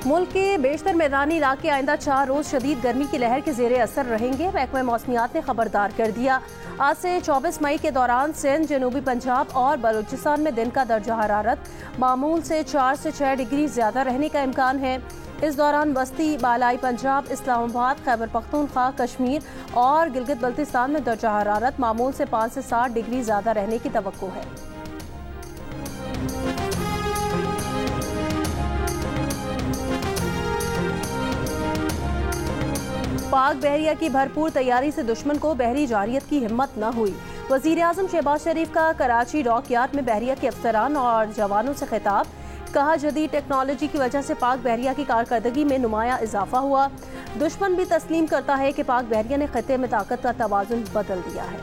मुल्क के बेशतर मैदानी इलाके आइंदा 4 रोज शदीद गर्मी की लहर के जेरे असर रहेंगे। महकमा मौसमियात ने खबरदार कर दिया। आज से 24 मई के दौरान सिंध, जनूबी पंजाब और बलूचिस्तान में दिन का दर्जा हरारत मामूल से 4 से 6 डिग्री ज्यादा रहने का इम्कान है। इस दौरान वस्ती, बालाई पंजाब, इस्लामाबाद, खैबर पख्तूनख्वा, कश्मीर और गिलगित बल्तिस्तान में दर्जा हरारत मामूल से 5 से 7 डिग्री ज्यादा रहने की तवक्को है। पाक बहरिया की भरपूर तैयारी से दुश्मन को बहरी जारियत की हिम्मत न हुई। वजीर आजम शहबाज शरीफ का कराची डॉक यार्ड में बहरिया के अफसरान और जवानों से खिताब। कहा, जदीद टेक्नोलॉजी की वजह से पाक बहरिया की कारकर्दगी में नुमाया इजाफा हुआ। दुश्मन भी तस्लीम करता है कि पाक बहरिया ने खिते में ताकत का तवाजुन बदल दिया है।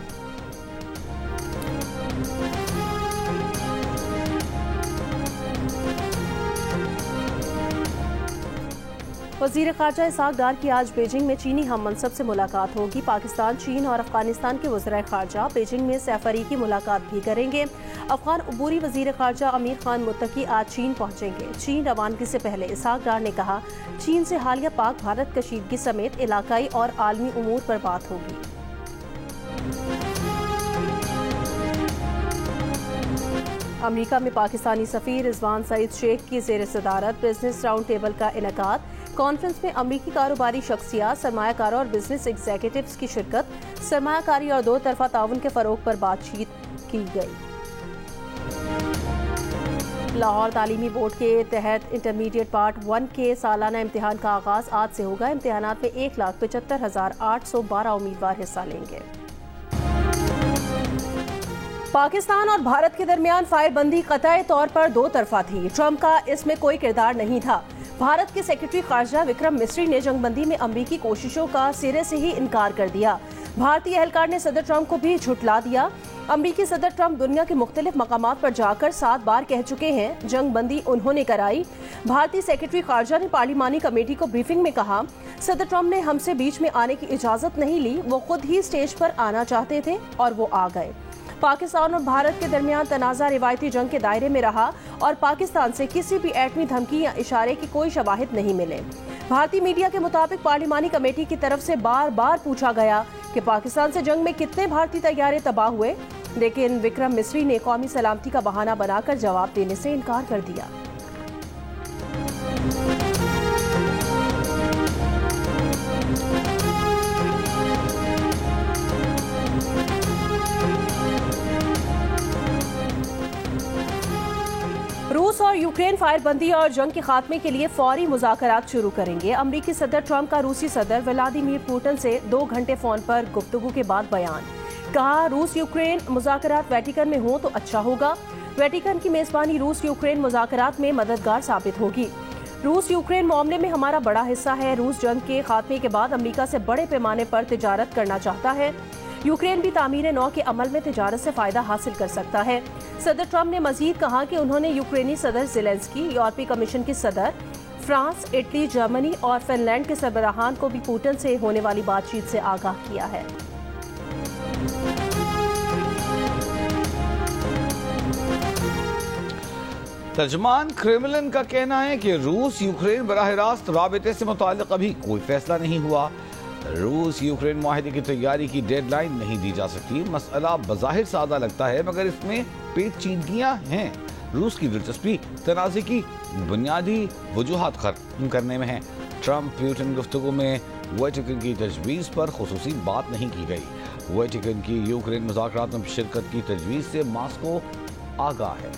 वज़ीर ख़ारजा इसहाक़ डार की आज बीजिंग में चीनी हम मनसब से मुलाकात होगी। पाकिस्तान, चीन और अफगानिस्तान के वज़ीर ख़ारजा बीजिंग में सैफरी की मुलाकात भी करेंगे। अफगान उबूरी वज़ीर ख़ारजा अमीर खान मुत्तकी आज चीन पहुँचेंगे। चीन रवानगी से पहले इसहाक़ डार ने कहा, चीन से हालिया पाक भारत कशीदगी समेत इलाकाई और आलमी उमूर पर बात होगी। अमरीका में पाकिस्तानी सफ़ीर रिजवान सईद शेख की ज़ेर सदारत बिजनेस राउंड टेबल का इनेकाद। कॉन्फ्रेंस में अमरीकी कारोबारी शख्सियात, सरमायाकारों और बिजनेस एग्जीक्यूटिव्स की शिरकत। सरमायाकारी और दो तरफा ताउन के फरोग पर बातचीत की गई। लाहौर तालीमी बोर्ड के तहत इंटरमीडिएट पार्ट 1 के सालाना इम्तिहान का आगाज आज से होगा। इम्तिहानात में 1,75,812 उम्मीदवार हिस्सा लेंगे। पाकिस्तान और भारत के दरमियान फायरबंदी कतई तौर पर दो तरफा थी। ट्रंप का इसमें कोई किरदार नहीं था। भारत के सेक्रेटरी खारजा विक्रम मिस्री ने जंगबंदी में अमरीकी कोशिशों का सिरे से ही इनकार कर दिया। भारतीय एहलकार ने सदर ट्रंप को भी झुठला दिया। अमरीकी सदर ट्रंप दुनिया के मुख्तलिफ मकामात पर जाकर 7 बार कह चुके हैं जंगबंदी उन्होंने कराई। भारतीय सेक्रेटरी खारजा ने पार्लिमानी कमेटी को ब्रीफिंग में कहा, सदर ट्रंप ने हमसे बीच में आने की इजाजत नहीं ली, वो खुद ही स्टेज पर आना चाहते थे और वो आ गए। पाकिस्तान और भारत के दरमियान तनाज़ा रिवायती जंग के दायरे में रहा और पाकिस्तान से किसी भी एटमी धमकी या इशारे की कोई शवाहिद नहीं मिले। भारतीय मीडिया के मुताबिक पार्लिमानी कमेटी की तरफ से बार बार पूछा गया कि पाकिस्तान से जंग में कितने भारतीय तैयारे तबाह हुए, लेकिन विक्रम मिस्री ने कौमी सलामती का बहाना बनाकर जवाब देने से इनकार कर दिया। रूस और यूक्रेन फायरबंदी और जंग के खात्मे के लिए फौरी मुज़ाकरात शुरू करेंगे। अमरीकी सदर ट्रंप का रूसी सदर व्लादिमीर पुतिन से 2 घंटे फोन पर गुफ्तगू के बाद बयान। कहा, रूस यूक्रेन मुज़ाकरात वेटिकन में हो तो अच्छा होगा। वेटिकन की मेजबानी रूस यूक्रेन मुज़ाकरात में मददगार साबित होगी। रूस यूक्रेन मामले में हमारा बड़ा हिस्सा है। रूस जंग के खात्मे के बाद अमरीका से बड़े पैमाने पर तिजारत करना चाहता है। यूक्रेन भी तामीर नौ के अमल में तिजारत से फायदा हासिल कर सकता है। सदर ट्रंप ने मजीद कहा कि उन्होंने यूक्रेनी सदर ज़ेलेंस्की, यूरोपीय कमीशन की सदर, फ्रांस, इटली, जर्मनी और फिनलैंड के सरबराहान को भी पुतिन से होने वाली बातचीत से आगाह किया है। तर्जमान क्रेमलिन का कहना है कि रूस यूक्रेन बराह रास्त राबते से मुताल्लिक अभी कोई फैसला नहीं हुआ। रूस यूक्रेन माहिदे की तैयारी की डेडलाइन नहीं दी जा सकती। मसला बज़ाहिर सादा लगता है, मगर इसमें पेचीदगियां हैं। रूस की दिलचस्पी तनाज़े की बुनियादी वजूहात खत्म करने में है। ट्रंप पुतिन गुफ्तगू में वेटिकन की तजवीज़ पर खुसूसी बात नहीं की गई। वेटिकन की यूक्रेन मुज़ाकरात में शिरकत की तजवीज़ से मास्को आगाह है।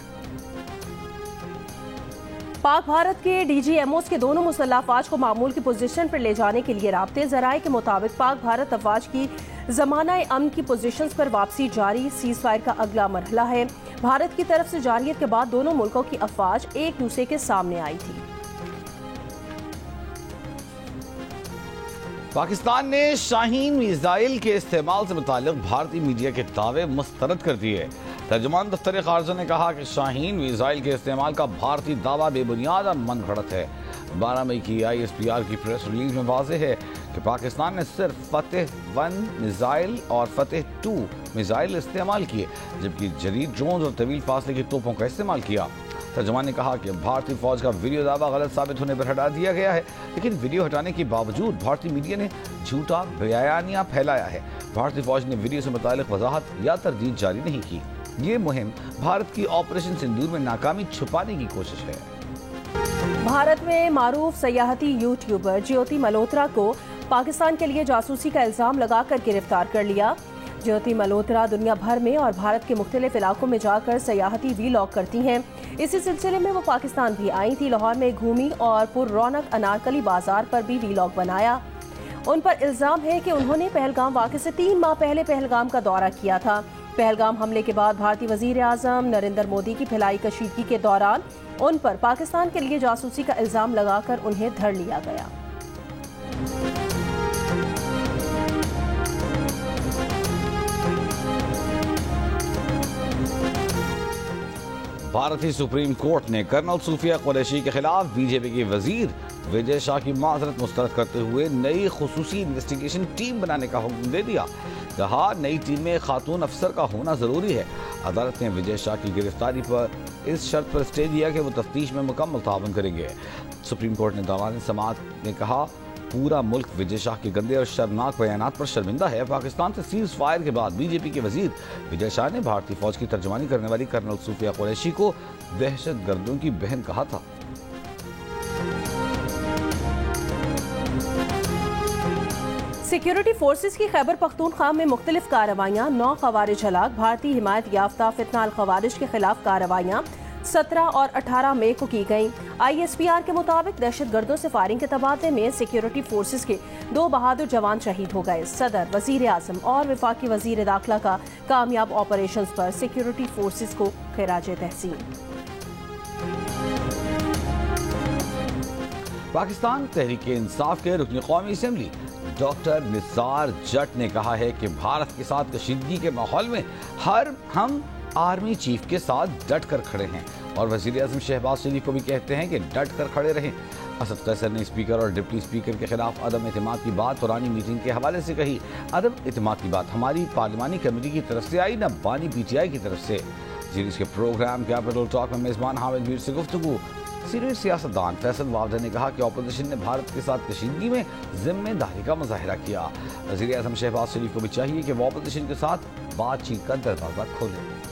पाक भारत के DGMOs के दोनों मुसल्लह अफवाज को मामूल की पोजीशन पर ले जाने के लिए राब्ते ज़राए के मुताबिक पाक भारत अफवाज की ज़माना अमन की पोजीशंस पर वापसी जारी। सीज़ फायर का अगला मरहला है। भारत की तरफ से जारियत के बाद दोनों मुल्कों की अफवाज एक दूसरे के सामने आई थी। पाकिस्तान ने शाहीन मिसाइल के इस्तेमाल से मुताल्लिक भारतीय मीडिया के दावे मुस्तरद कर दिए। तर्जुमान दफ्तर खारजा ने कहा कि शाहीन मिसाइल के इस्तेमाल का भारतीय दावा बेबुनियाद और मन गढ़ंत है। 12 मई की ISPR की प्रेस रिलीज में वाज़ेह है कि पाकिस्तान ने सिर्फ फतेह 1 मिसाइल और फतेह 2 मिसाइल इस्तेमाल किए, जबकि जदीद ड्रोन और तवील फासले की तोपों का इस्तेमाल किया। तर्जुमान ने कहा कि भारतीय फौज का वीडियो दावा गलत साबित होने पर हटा दिया गया है, लेकिन वीडियो हटाने के बावजूद भारतीय मीडिया ने झूठा बयानिया फैलाया है। भारतीय फौज ने वीडियो से मुतालिक वजाहत या तरदीद जारी नहीं की। ये मुहिम भारत की ऑपरेशन सिंदूर में नाकामी छुपाने की कोशिश है। भारत में मारूफ सयाहती यूट्यूबर ज्योति मल्होत्रा को पाकिस्तान के लिए जासूसी का इल्जाम लगाकर गिरफ्तार कर लिया। ज्योति मल्होत्रा दुनिया भर में और भारत के मुख्तलिफ इलाकों में जाकर सयाहती वीलॉग करती हैं। इसी सिलसिले में वो पाकिस्तान भी आई थी। लाहौर में घूमी और पुररौनक अनारकली बाजार पर भी वीलॉग बनाया। उन पर इल्जाम है कि उन्होंने पहलगाम वाक़े से 3 माह पहले पहलगाम का दौरा किया था। पहलगाम हमले के बाद भारतीय वजीर आज़म नरेंद्र मोदी की फैलाई कशीदगी के दौरान उन पर पाकिस्तान के लिए जासूसी का इल्जाम लगाकर उन्हें धर लिया गया। भारतीय सुप्रीम कोर्ट ने कर्नल सूफिया कुरैशी के खिलाफ बीजेपी के वजीर विजय शाह की माजरत मुस्तरद करते हुए नई खुसूसी इन्वेस्टिगेशन टीम बनाने का हुक्म दे दिया। कहा, नई टीम में खातून अफसर का होना जरूरी है। अदालत ने विजय शाह की गिरफ्तारी पर इस शर्त पर स्टे दिया कि वो तफ्तीश में मुकम्मल ताउन करेंगे। सुप्रीम कोर्ट ने दौरान समाअत ने कहा, पूरा मुल्क विजय शाह के गंदे और शर्मनाक बयानात पर शर्मिंदा है। पाकिस्तान से सीज फायर के बाद बीजेपी के वजीर विजय शाह ने भारतीय फौज की तर्जुमानी करने वाली कर्नल सूफिया कुरैशी को दहशतगर्दों की बहन कहा था। सिक्योरिटी फोर्सेस की खैबर पख्तूनख्वा में मुख्तलिफ कार्रवाइयाँ, 9 खवारिज हलाक। भारतीय हिमायत याफ्ता फितना अल खवारिज के खिलाफ कार्रवाइयाँ 17 और 18 मई को की गईं। ISPR के मुताबिक दहशतगर्दों से फायरिंग के तबादले में सिक्योरिटी फोर्सेस के 2 बहादुर जवान शहीद हो गए। सदर, वजीर आजम और वफाकी वजीर दाखिला का कामयाब ऑपरेशंस पर सिक्योरिटी फोर्सेस को खिराज तहसीन। पाकिस्तान तहरीक इंसाफ के रुकन कौमी असम्बली डॉक्टर निसार जट ने कहा है कि भारत के साथ कशीदगी के माहौल में हम आर्मी चीफ के साथ डट कर खड़े हैं और वजीर आज़म शहबाज शरीफ को भी कहते हैं कि डट कर खड़े रहें। असद कैसर ने स्पीकर और डिप्टी स्पीकर के खिलाफ अदम एतमाद की बात पुरानी मीटिंग के हवाले से कही। अदम एतमाद की बात हमारी पार्लिमानी कमेटी की तरफ से आई, न बानी PTI की तरफ से। सीरीज के प्रोग्राम कैपिटल टॉक में मेजबान हामिद मीर से गुफ्तगू। सीनियर सियासतदान फैसल वावदा ने कहा कि अपोजिशन ने भारत के साथ कशीदगी में जिम्मेदारी का मुजाहिरा किया। वज़ीर आज़म शहबाज शरीफ को भी चाहिए कि वो अपोजिशन के साथ बातचीत का दरवाजा खोले।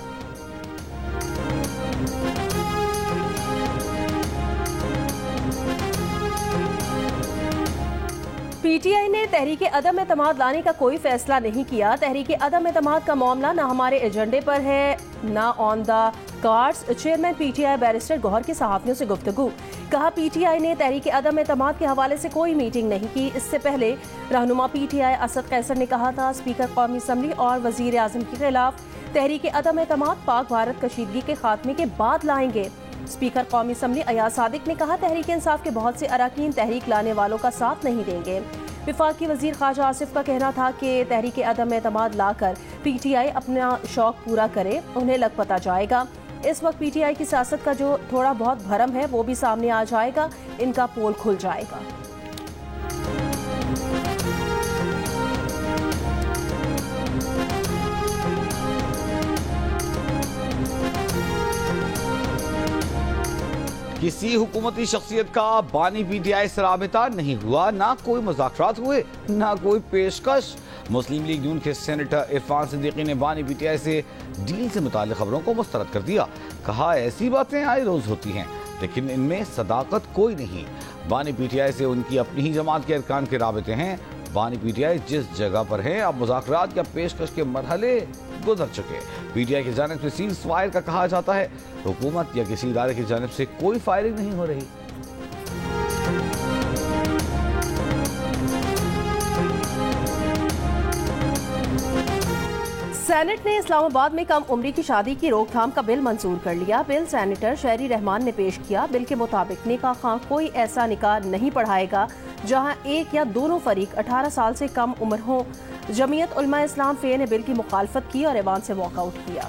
PTI ने तहरीके अदम एतमाद लाने का कोई फैसला नहीं किया। तहरीके अदम एतमाद का मामला न हमारे एजेंडे पर है, न on the cards. Chairman PTI barrister Gohar की सहाफियों से गुफ्तगू। कहा, PTI ने तहरीके अदम एतमाद के हवाले से कोई मीटिंग नहीं की। इससे पहले रहनुमा PTI असद कैसर ने कहा था, स्पीकर कौमी असम्बली और वजीर आजम के खिलाफ तहरीके अदम एतमाद पाक भारत कशीदगी के खात्मे के बाद लाएंगे। स्पीकर कौमी असम्बली अयाज सादिक ने कहा, तहरीक इंसाफ के बहुत से अरकान तहरीक लाने वालों का साथ नहीं देंगे। विफाकी वजीर ख्वाजा आसिफ का कहना था कि तहरीक अदम एतमाद लाकर PTI अपना शौक पूरा करे, उन्हें लग पता जाएगा। इस वक्त PTI की सियासत का जो थोड़ा बहुत भरम है वो भी सामने आ जाएगा, इनका पोल खुल जाएगा। किसी हुकूमती शख्सियत का बानी PTI से राबिता नहीं हुआ, ना कोई मुज़ाकरात हुए, ना कोई पेशकश। मुस्लिम लीग नून के सेनेटर इरफान सिद्दीकी ने बानी PTI से डील से मुताल्लिक़ खबरों को मुस्तरद कर दिया। कहा, ऐसी बातें आए रोज होती हैं, लेकिन इनमें सदाकत कोई नहीं। बानी PTI से उनकी अपनी ही जमात के अरकान के राबिते हैं। बानी PTI जिस जगह पर है, अब मुज़ाकरात या पेशकश के मरहले गुजर चुके। PTI की जानिब से सीज फायर का कहा जाता है। हुकूमत या किसी इदारे की जानिब से कोई फायरिंग नहीं हो रही। सेनेट ने इस्लामाबाद में कम उम्री की शादी की रोकथाम का बिल मंजूर कर लिया। बिल सेनेटर शहरी रहमान ने पेश किया। बिल के मुताबिक निकाह खां कोई ऐसा निकाह नहीं पढ़ाएगा जहां एक या दोनों फरीक 18 साल से कम उम्र हो। जमीयत उलमा इस्लाम फे ने बिल की मुखालफत की और ऐवान से वॉकआउट किया।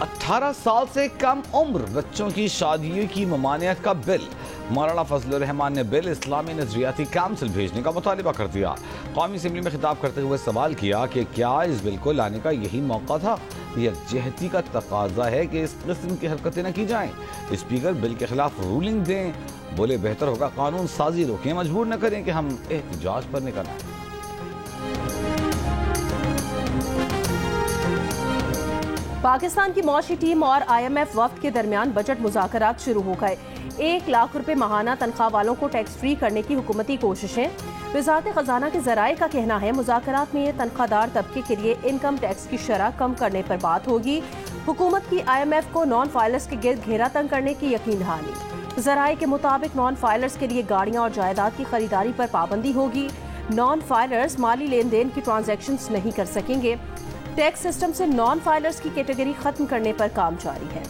अठारह साल से कम उम्र बच्चों की शादियों की ममानियत का बिल। मौलाना फजलुर रहमान ने बिल इस्लामी नजरियाती काउंसिल भेजने का मुतालिबा कर दिया। कौमी असम्बली में खिताब करते हुए सवाल किया कि क्या इस बिल को लाने का यही मौका था। यकजहती का तकाजा है कि इस किस्म की हरकतें न की जाएं। स्पीकर बिल के खिलाफ रूलिंग दें। बोले बेहतर होगा कानून साजी रोकें, मजबूर न करें कि हम एहतजाज पर निकल आए। पाकिस्तान की मौशी टीम और IMF वफ्द के दरमियान बजट मुज़ाकरात शुरू हो गए। 1 लाख रुपए माहाना तनख्वाह वालों को टैक्स फ्री करने की हुकूमती कोशिशें। वजारत खजाना के जराये का कहना है मुज़ाकरात में तनख्वाहदार तबके के लिए इनकम टैक्स की शरह कम करने पर बात होगी। हुकूमत की IMF को नॉन फाइलर्स के गिर्द घेरा तंग करने की यकीन दहानी। जराये के मुताबिक नॉन फाइलर्स के लिए गाड़ियाँ और जायदाद की खरीदारी पर पाबंदी होगी। नॉन फाइलर्स माली लेन देन की ट्रांजैक्शंस नहीं कर सकेंगे। टैक्स सिस्टम से नॉन फाइलर्स की कैटेगरी खत्म करने पर काम जारी है।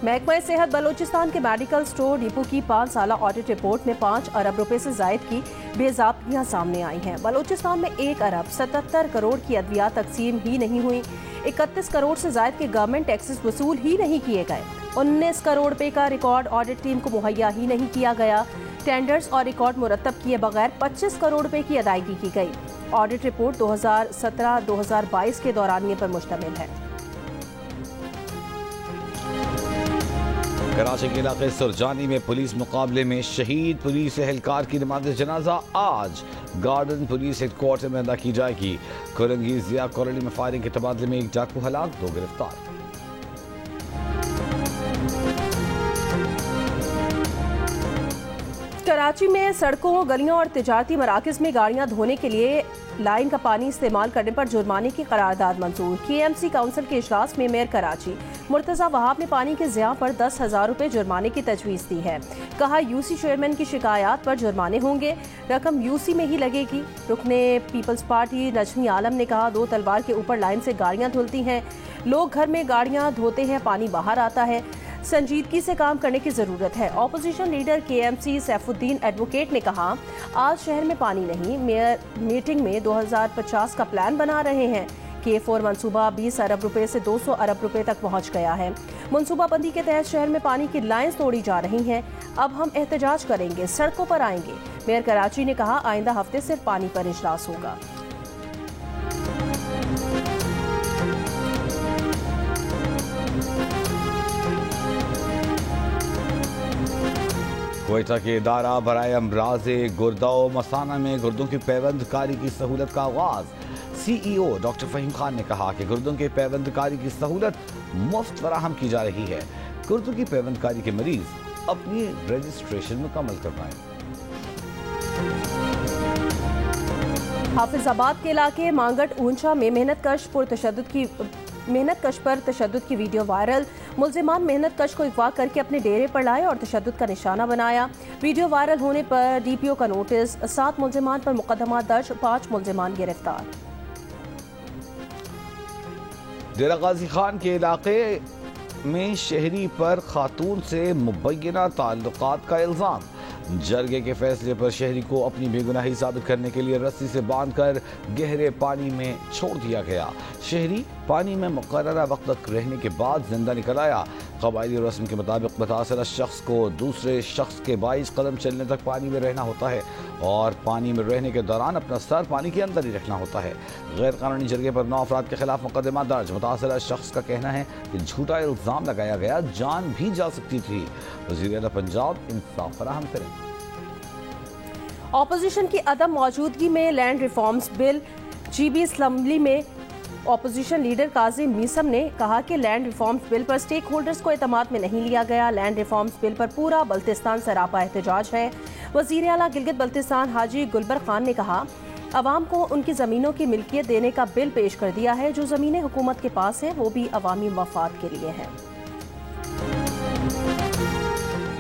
महकमा सेहत बलोचिस्तान के मेडिकल स्टोर डिपो की 5 साला ऑडिट रिपोर्ट में 5 अरब रुपए से जायद की बेज़ाब्तियां सामने आई हैं। बलोचिस्तान में 1 अरब 77 करोड़ की अद्वियात तकसीम ही नहीं हुई। 31 करोड़ से जायद के गवर्नमेंट टैक्सेस वसूल ही नहीं किए गए। 19 करोड़ रुपए का रिकॉर्ड ऑडिट टीम को मुहैया ही नहीं किया गया। टेंडर्स और रिकॉर्ड मुरतब किए बगैर 25 करोड़ रुपए की अदायगी की गई। ऑडिट रिपोर्ट 2017-2022 के दौरानिये पर मुश्तमिल है। कराची के इलाके सुरजानी में पुलिस मुकाबले में शहीद पुलिस एहलकार की नमाज जनाजा आज गार्डन पुलिस हेडक्वार्टर में अदा की जाएगी। कोरंगी जिया कॉलोनी में फायरिंग के तबादले में 1 डाकू हलाक, 2 गिरफ्तार। कराची में सड़कों, गलियों और तिजारती मराकज में गाड़ियां धोने के लिए लाइन का पानी इस्तेमाल करने पर जुर्माने की करारदाद मंजूर। KMC काउंसिल के इजलास में मेयर कराची मुर्तजा वहाब ने पानी के ज़िया पर 10,000 रुपए जुर्माने की तजवीज़ दी है। कहा UC चेयरमैन की शिकायत पर जुर्माने होंगे, रकम UC में ही लगेगी। रुकने पीपल्स पार्टी नजमी आलम ने कहा 2 तलवार के ऊपर लाइन से गाड़ियां धुलती हैं, लोग घर में गाड़ियां धोते हैं, पानी बाहर आता है। संजीदगी से काम करने की जरूरत है। Opposition leader KMC Saifuddin advocate ने कहा आज शहर में पानी नहीं, मेयर मीटिंग में 2050 का प्लान बना रहे हैं। K4 मंसूबा 20 अरब रुपए से 200 अरब रुपए तक पहुंच गया है। मनसूबाबंदी के तहत शहर में पानी की लाइन्स तोड़ी जा रही हैं। अब हम एहतजाज करेंगे, सड़कों पर आएंगे। मेयर कराची ने कहा आइंदा हफ्ते सिर्फ पानी पर इजलास होगा। कोयटा के इदारा बराए अमराज़े गुर्दा व मसाना में गुर्दों की पैबंदकारी की सहूलत का आगाज। CEO डॉक्टर फ़हीम खान ने कहा कि गुर्दों के पैबंदकारी की सहूलत मुफ्त फराहम की जा रही है। गुर्दों की पैबंदकारी के मरीज अपनी रजिस्ट्रेशन मुकम्मल करवाएं। हाफिजाबाद के इलाके मांगट ऊंचा में मेहनत कश पर तशद्दुद की वीडियो वायरल। मुल्जिमान मेहनत कश को अगवा करके अपने डेरे पर लाए और तशद्दुद का निशाना बनाया। वीडियो वायरल होने पर DPO का नोटिस, 7 मुल्जिमान पर मुकदमा दर्ज, 5 मुल्जिमान गिरफ्तार। डेरा गाजी खान के इलाके में शहरी पर खातून से मुबैना ताल्लुकात का इल्जाम। जरगे के फैसले पर शहरी को अपनी बेगुनाही साबित करने के लिए रस्सी से बांधकर गहरे पानी में छोड़ दिया गया। शहरी पानी में मुकर्ररा वक्त तक रहने के बाद जिंदा निकल आया। कबायली रस्म के मुताबिक मुतासरा शख्स को दूसरे शख्स के 22 कदम चलने तक पानी में रहना होता है और पानी में रहने के दौरान अपना सर पानी के अंदर ही रखना होता है। गैर कानूनी जरगे पर 9 अफराद के खिलाफ मुकदमा दर्ज। मुतासरा शख्स का कहना है कि झूठा इल्जाम लगाया गया, जान भी जा सकती थी। वज़ीर आला पंजाब इंसाफ फराहम करें। ऑपोजिशन की अदम मौजूदगी में land reforms bill. GB assembly में ऑपोजिशन लीडर काजिम मीसम ने कहा कि लैंड रिफॉर्म्स बिल पर स्टेक होल्डर्स को एतमाद में नहीं लिया गया। लैंड रिफॉर्म्स बिल पर पूरा बल्तिस्तान सरापा एहतजाज है। वज़ीर आला गिलगित बल्तिस्तान हाजी गुलबर खान ने कहा अवाम को उनकी ज़मीनों की मिल्कियत देने का बिल पेश कर दिया है। जो ज़मीनें हुकूमत के पास है वो भी अवामी मफाद के लिए है।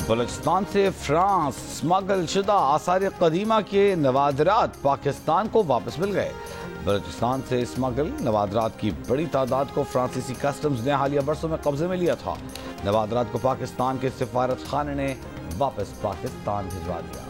बलूचिस्तान से फ्रांस स्मगल शुदा आसार कदीमा के नवादरात पाकिस्तान को वापस मिल गए। बलूचिस्तान से स्मगल नवादरात की बड़ी तादाद को फ्रांसीसी कस्टम्स ने हालिया बरसों में कब्जे में लिया था। नवादरात को पाकिस्तान के सिफारत खाने ने वापस पाकिस्तान भिजवा दिया।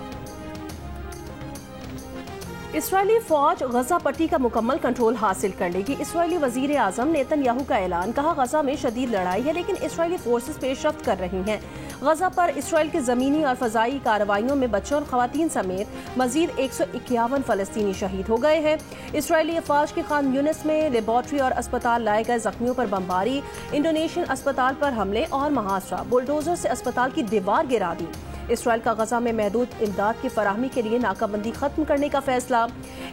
इसराइली फौज गजा पट्टी का मुकम्मल कंट्रोल हासिल कर लेगी। इसराइली वजीर आजम नेतन्याहू का ऐलान। कहा, गजा में शदीद लड़ाई है लेकिन इसराइली फोर्सेस पेशरफ्त कर रही हैं। गजा पर इसराइल की जमीनी और फजाई कार्रवाइयों में बच्चों और खवातीन समेत मजीद 151 फलस्तीनी शहीद हो गए हैं। इसराइली अफवाज के खान यूनिस में लेबॉर्ट्री और अस्पताल लाए गए जख्मियों पर बमबारी, इंडोनेशियन अस्पताल पर हमले और महासरा, बुलडोजर से अस्पताल की दीवार गिरा दी। इसराइल का गजा में महदूद इमदाद की फराहमी के लिए नाकाबंदी खत्म करने का फैसला।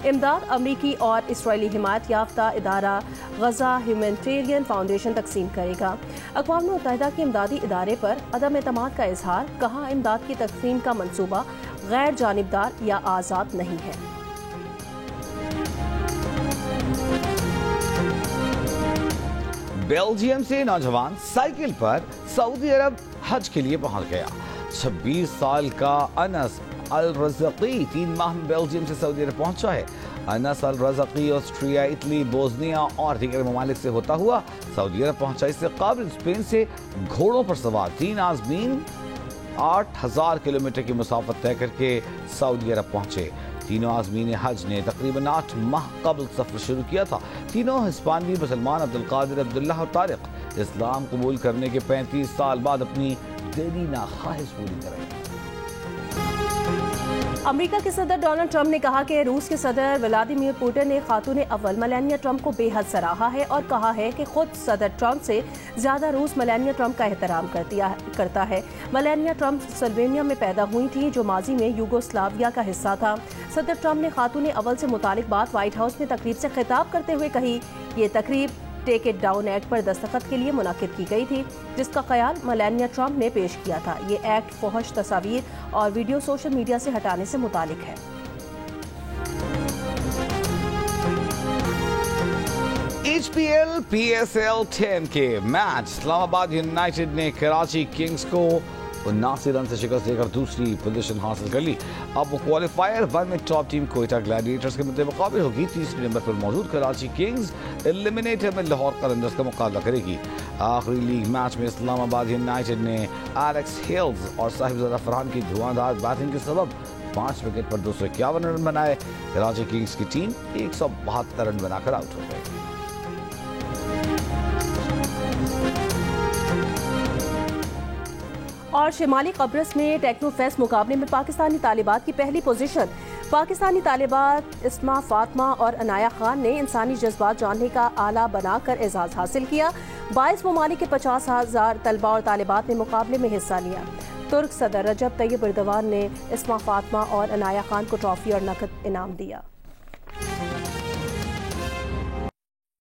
इमदाद अमरीकी और इसराइली हिमायत याफ्ता इदारा गजा ह्यूमैनिटेरियन फाउंडेशन तकसीम करेगा। अक़वाम मुत्तहिदा के इमदादी इदारे पर अदम एतमाद का इजहार। कहा, इमदाद की तकसीम का मंसूबा गैर जानिबदार या आज़ाद नहीं है। बेल्जियम से नौजवान साइकिल पर सऊदी अरब हज के लिए पहुंच गया। 26 साल का अनस अल रज़क़ी 3 माह में बेल्जियम से सऊदी अरब पहुंचा है। अनस अल रज़क़ी ऑस्ट्रिया, इटली, बोस्निया और दीगर ममालिक से होता हुआ सऊदी अरब पहुंचा। इससे कबल स्पेन से घोड़ों पर सवार 3 आज़मीन 8000 किलोमीटर की मुसाफत तय करके सऊदी अरब पहुंचे। तीनों आज़मीन हज ने तकरीबन 8 माह कबल सफर शुरू किया था। तीनों हिस्पानवी मुसलमान अब्दुल कादिर, अब्दुल्ला और तारिक इस्लाम कबूल करने के 35 साल बाद अपनी देरीना ख्वाहिश पूरी करेंगे। अमेरिका के सदर डोनाल्ड ट्रंप ने कहा कि रूस के सदर व्लादिमीर पुतिन ने खातून अव्वल मेलानिया ट्रंप को बेहद सराहा है और कहा है कि खुद सदर ट्रंप से ज्यादा रूस मेलानिया ट्रंप का एहतराम करता है। मेलानिया ट्रंप स्लोवेनिया में पैदा हुई थी जो माजी में यूगोस्लाविया का हिस्सा था। सदर ट्रंप ने खातून अव्वल से मुतालिक बात व्हाइट हाउस में तकरीब से खिताब करते हुए कही। ये तकरीब टेक इट डाउन एक्ट पर दस्तखत के लिए मुनाकिद की गई थी, जिसका ख्याल मेलानिया ट्रंप ने पेश किया था। ये एक्ट फहश तस्वीर और वीडियो सोशल मीडिया से हटाने से मुतालिक है। HPL PSL 10 के मैच इस्लामाबाद यूनाइटेड ने कराची किंग्स को 79 रन से शिकस्त देकर दूसरी पोजीशन हासिल कर ली। अब वो क्वालिफायर 1 में टॉप टीम कोयटा ग्लैडिएटर्स के मुकाबले होगी। तीसरे नंबर पर मौजूद कराची किंग्स एलिमिनेटर में लाहौर कलंदर्स का मुकाबला करेगी। आखिरी लीग मैच में इस्लामाबाद यूनाइटेड ने एलेक्स हिल्स और साहिबजादा फरहान की धुआंधार बैटिंग के सबब 5 विकेट पर 251 रन बनाए। कराची किंग्स की टीम 172 रन बनाकर आउट हो गई। और शिमाली कब्रस में टेक्नोफेस्ट मुकाबले में पाकिस्तानी तालिबात की पहली पोजीशन। पाकिस्तानी तालिबात इस्मा फातिमा और अनाया खान ने इंसानी जज्बात जानने का आला बनाकर एजाज हासिल किया। 22 ममालिक के 50,000 तलबा और तालिबात ने मुकाबले में हिस्सा लिया। तुर्क सदर रजब तैयब एर्दोगान ने इस्मा फातिमा और अनाया खान को ट्रॉफी और नकद इनाम दिया।